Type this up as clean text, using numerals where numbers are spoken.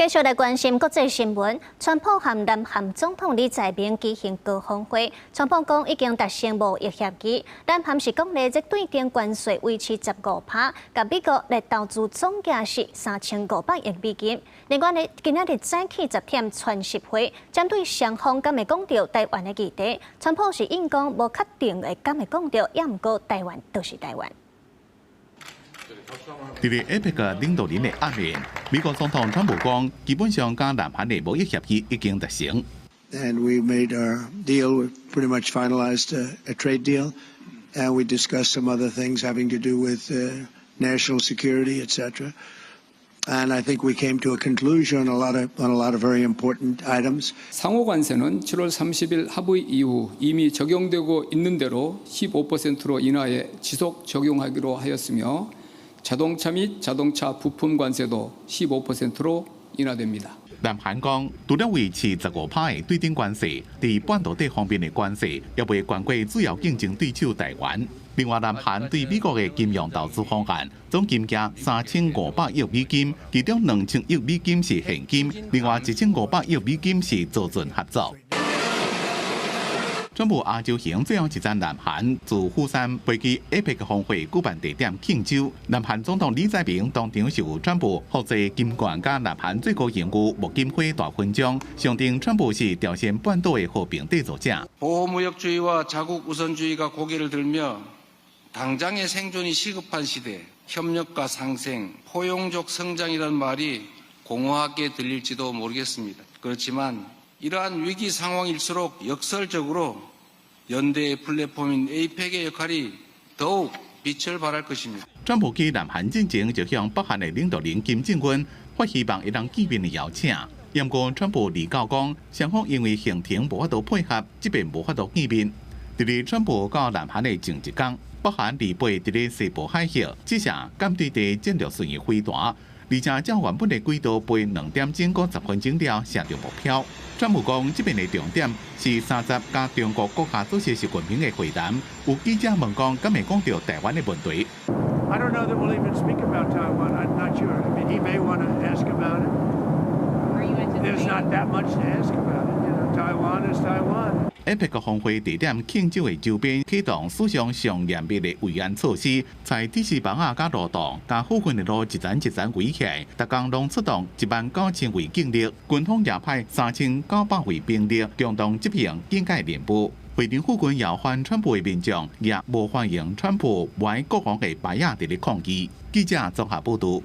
继续来关心国际新闻，川普和南韩总统李在明举行高峰会。川普讲已经达成贸易协议，南韩是讲咧，即对中关税维持15%，甲美国来投资总价是3500亿美金。另外咧，今仔日早起10点传习会，针对双方敢会讲到台湾的议题，川普是应讲无确定会敢会讲到，也毋过台湾就是台湾。 伫咧 APEC 领导人的暗面，美国总统川普讲，基本上甲南韩的贸易协议已經達成。And we made our deal. We pretty much finalized a trade deal, and we discussed some other things having to do with national security, etc. And I think we came to a conclusion on a lot of very important items. 상호 관세는 7월 30일 합의 이후 이미 적용되고 있는 대로 15%로 인하해 지속 적용하기로 하였으며. 자동차 및 자동차 부품 관세도 15%로 인하됩니다. 南韓講，除了維持15%的對等關稅，在半導體方面的關稅也未關過主要競爭對手台灣。另外，南韓對美國的金融投資方案總金額3500億美金，其中2000億美金是現金，另外1500億美金是做準合作。 川普亞洲行最後一站南韓，自釜山飛機 APEC 峰會舉辦地點慶祝。南韓總統李在明當場受川普獲贈金冠加南韓最高榮譽木金輝大勳章，象徵川普是朝鮮半島的和平締造者。 보호무역주의와 자국 우선주의가 고개를 들며 당장의 생존이 시급한 시대, 협력과 상생, 포용적 성장이란 말이 공허하게 들릴지도 모르겠습니다. 그렇지만 이러한 위기 상황일수록 역설적으로 연대의 플랫폼인 APEC의 역할이 더욱 빛을 발할 것입니다. 川普去南韓之前就向北韓的領導人金正恩發希望會當見面的邀請，不過川普離教講，雙方因為行程無法度配合，即便無法度見面。在咧川普到南韓的前一天，北韓離北在咧西部海峽試射艦隊的戰略巡弋飛彈。 而且照原本的軌道飛2點鐘過10分鐘了，射到目標。川普講，這邊的重點是30加中國國家主席習近平的會談。有記者問講，敢會講到台灣的問題？ I don't know that we'll even speak about Taiwan. I'm not sure. I mean, he may want to ask about it. There's not that much to ask about it. You know, Taiwan is Taiwan. APEC 峰會地點慶祝的周邊啟動史上上嚴密的維安措施，在鐵絲網啊、加路檔、加附近的路一層一層圍起來，逐工攏出動19000位警力，軍方也派3900位兵力共同執行警戒任務。會場附近搖晃川普的民眾也無歡迎川普外國防的牌仔佇咧抗議。記者綜合報道。